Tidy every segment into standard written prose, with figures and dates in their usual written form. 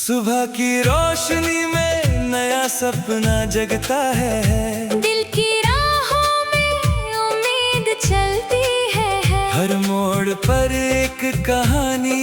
सुबह की रोशनी में नया सपना जगता है। दिल की राहों में उम्मीद चलती है। हर मोड़ पर एक कहानी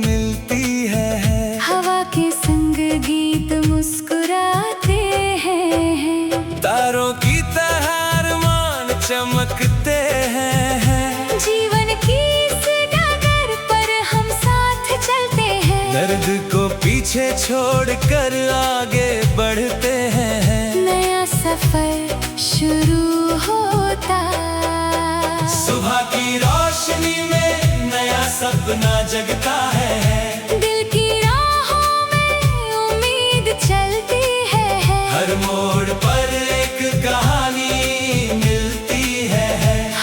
मिलती है। हवा के संग गीत मुस्कुराते हैं। तारों की तरह अरमान चमकते हैं। जीवन की इस डगर पर हम साथ चलते हैं। दर्द को पीछे छोड़कर आगे बढ़ते हैं। नया सफर शुरू होता। सुबह की रोशनी में नया सपना जगता है। दिल की राहों में उम्मीद चलती है। हर मोड़ पर एक कहानी मिलती है।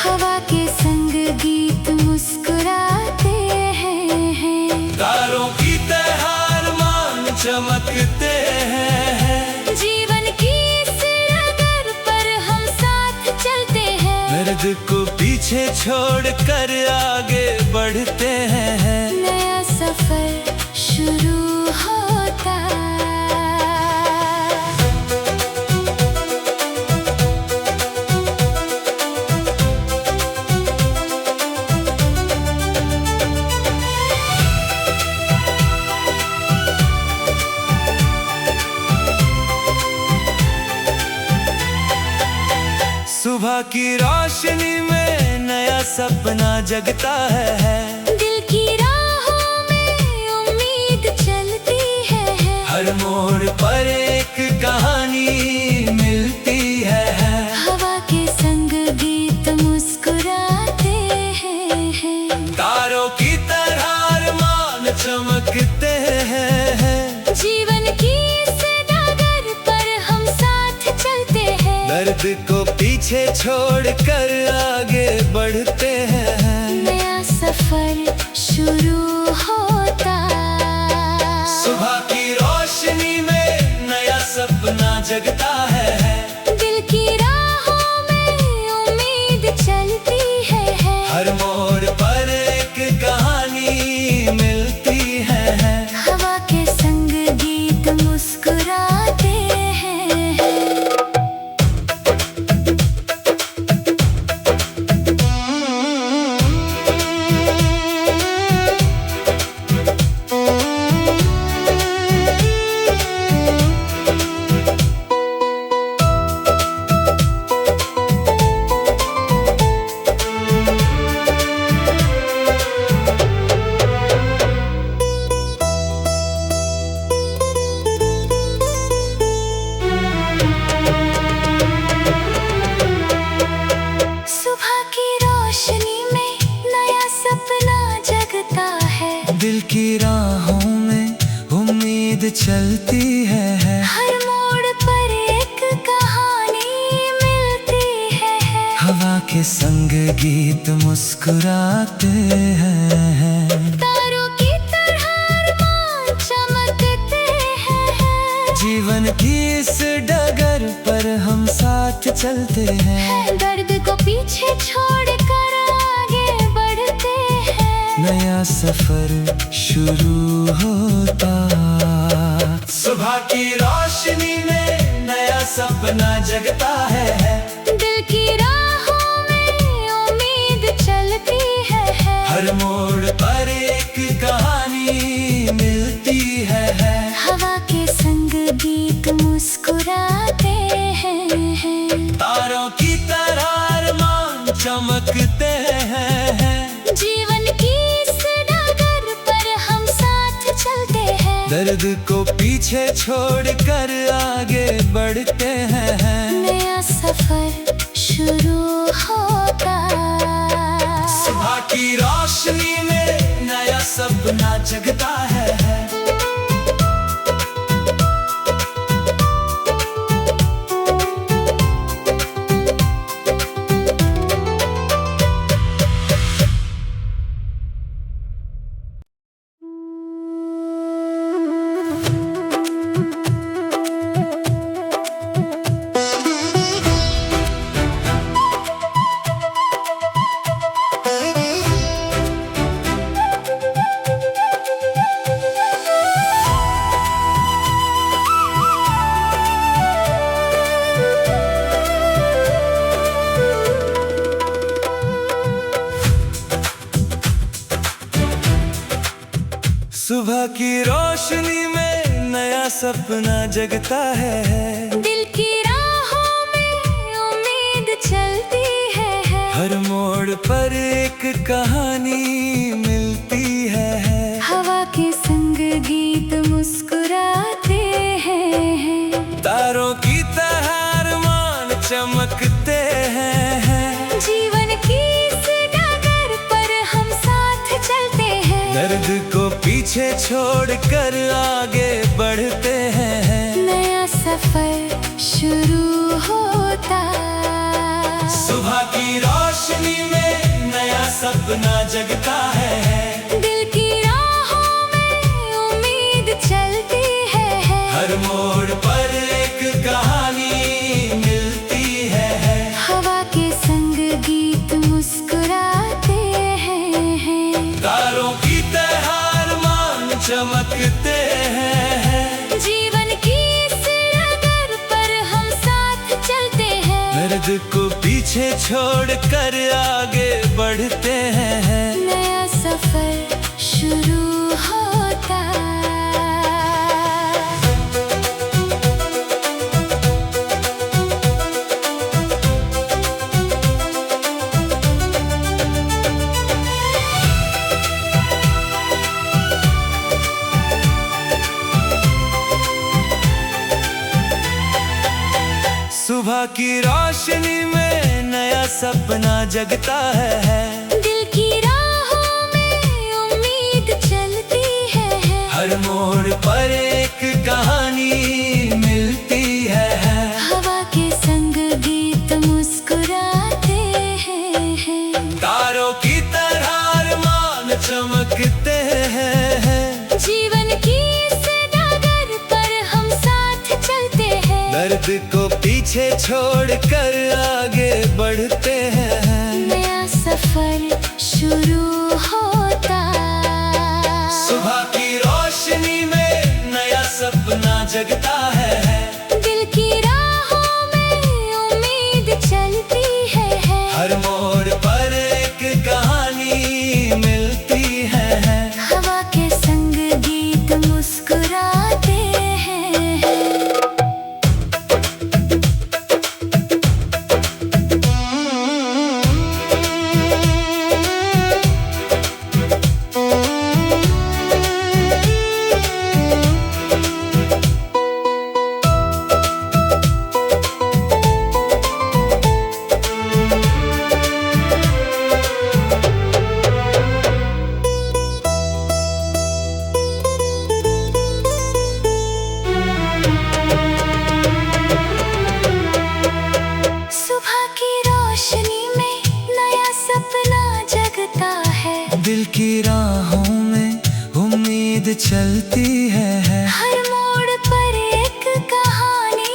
हवा के संग गीत मुस्कुराते हैं। तारों की तरह अरमान चमकते हैं। जीवन की इस डगर पर हम साथ चलते हैं। दर्द को पीछे छोड़कर आगे बढ़ते हैं। नया सफर शुरू होता। सुबह की रोशनी में नया सपना जगता है। दिल की राहों में उम्मीद चलती है। हर मोड़ पर एक कहानी मिलती है। हवा के संग गीत मुस्कुराते हैं। तारों की तरह अरमान चमकते हैं। जीवन की इस डगर पर हम साथ चलते हैं। दर्द को पीछे छोड़कर आगे बढ़ते हैं। नया सफर शुरू होता। सुबह की रोशनी में नया सपना जगता है। दिल की राहों में उम्मीद चलती है। हर मोड़ पर एक कहानी मिलती है। हवा के संग गीत मुस्कुराते हैं। सुबह की रोशनी में नया सपना जगता है। दिल की राहों में उम्मीद चलती है। हर मोड़ पर एक कहानी मिलती है। हवा के संग गीत मुस्कुराते हैं। तारों की तरह अरमान चमकते हैं। जीवन की इस डगर पर हम साथ चलते हैं। दर्द को पीछे छोड़कर आगे बढ़ते हैं। नया सफर शुरू होता। सुबह की रोशनी में नया सपना जगता है। दिल की राहों में उम्मीद चलती है। हर मोड़ पर एक कहानी मिलती है। हवा के संग गीत मुस्कुराते हैं। तारों की तरह अरमान चमकते हैं। जीवन की इस डगर पर हम साथ चलते हैं। दर्द को पीछे छोड़कर आगे बढ़ते हैं। नया सफर शुरू होता। सुबह की रोशनी में नया सपना जगता है। रोशनी में नया सपना जगता है। दिल की राहों में उम्मीद चलती है। हर मोड़ पर एक कहानी मिलती है। हवा के संग गीत मुस्कुराते हैं। तारों की तरह अरमान चमकते हैं। जीवन की इस डगर पर हम साथ चलते हैं। दर्द को पीछे छोड़कर आगे बढ़ते हैं। नया सफर शुरू होता। सुबह की रोशनी में नया सपना जगता है। दिल की राहों में उम्मीद चलती है। हर मोड़ पर एक कहानी मिलती है। हवा के संग गीत मुस्कुराते हैं। तारों की तरह अरमान चमकते हैं। जीवन की इस डगर पर हम साथ चलते हैं। दर्द को पीछे छोड़कर आगे बढ़ते हैं। नया सफर शुरू होता। सुबह की रोशनी में नया सपना जगता है। दिल की राहों में उम्मीद चलती है। हर मोड़ पर एक कहानी मिलती है। हवा के संग गीत मुस्कुराते हैं। तारों की तरह अरमान चमकते हैं। जीवन की इस डगर पर हम साथ चलते हैं। दर्द को पीछे छोड़कर आगे बढ़ते हैं। नया सफर शुरू होता। सुबह की रोशनी में नया सपना जगता है। दिल की राहों में उम्मीद चलती है। हर मोड़ पर एक कहानी मिलती है। हवा के संग गीत मुस्कुराते हैं। सुबह की रोशनी में नया सपना जगता है। दिल की राहों में उम्मीद चलती है। हर मोड़ पर एक कहानी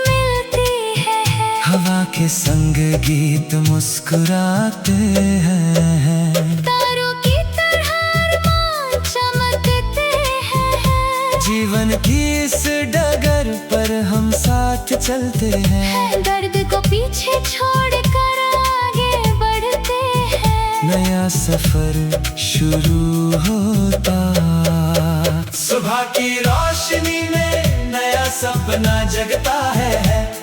मिलती है। हवा के संग गीत मुस्कुराते हैं। तारों की तरह अरमान चमकते हैं। जीवन की इस डगर पर हम साथ चलते हैं। दर्द को पीछे छोड़कर आगे बढ़ते हैं। नया सफर शुरू होता। सुबह की रोशनी में नया सपना जगता है।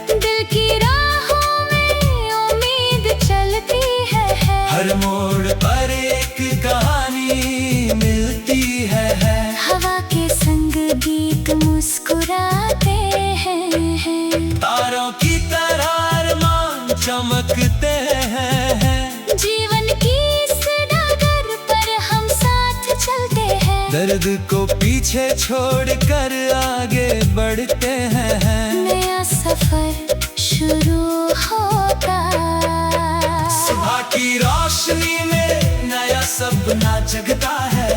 दिल की राहों में उम्मीद चलती है। हर मोड़ पर एक कहानी मिलती है। हवा के संग गीत मुस्कुराते हैं। तारों की तरह अरमान चमकते हैं। जीवन की इस डगर पर हम साथ चलते हैं। दर्द को पीछे छोड़कर आगे बढ़ते हैं। नया सफर शुरू होता। सुबह की रोशनी में नया सपना जगता है।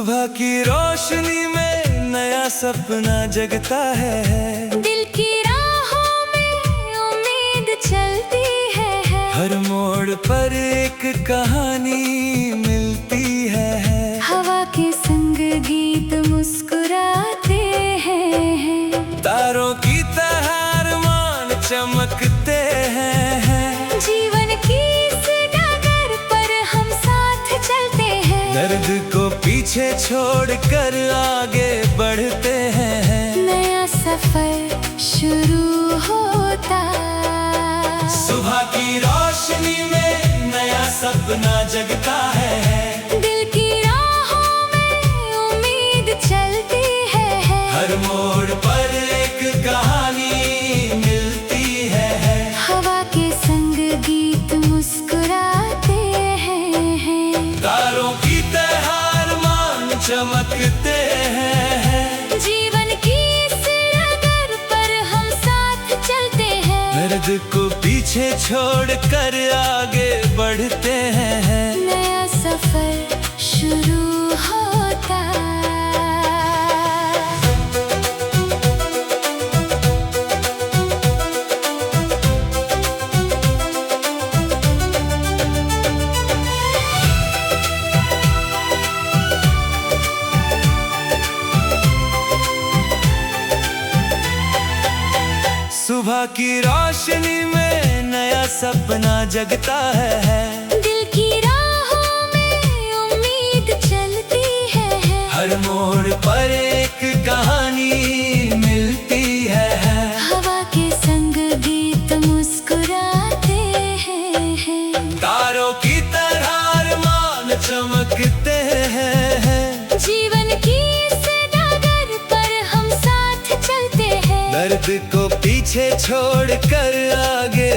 सुबह की रोशनी में नया सपना जगता है। दिल की राहों में उम्मीद चलती है। हर मोड़ पर एक कहानी मिलती है। हवा के संग गीत मुस्कुराते हैं। तारों की तरह अरमान चमकते हैं। जीवन की इस डगर पर हम साथ चलते हैं। दर्द को पीछे छोड़कर आगे बढ़ते हैं। नया सफर शुरू होता। सुबह की रोशनी में नया सपना जगता है। दिल की राहों में उम्मीद चलती है। हर मोड़ पर एक कहानी मिलती है। हवा के संग गीत मुस्कुराते हैं। तारों की तरह अरमान चमकते हैं। जीवन की इस डगर पर हम साथ चलते हैं। दर्द को पीछे छोड़कर आगे बढ़ते हैं। नया सफर शुरू होता। सुबह की रोशनी में नया सपना जगता है। दिल की राहों में उम्मीद चलती है। हर मोड़ पर एक कहानी मिलती है। हवा के संग गीत मुस्कुराते हैं। तारों की तरह अरमान चमकते हैं। जीवन की इस डगर पर हम साथ चलते हैं। दर्द को पीछे छोड़कर आगे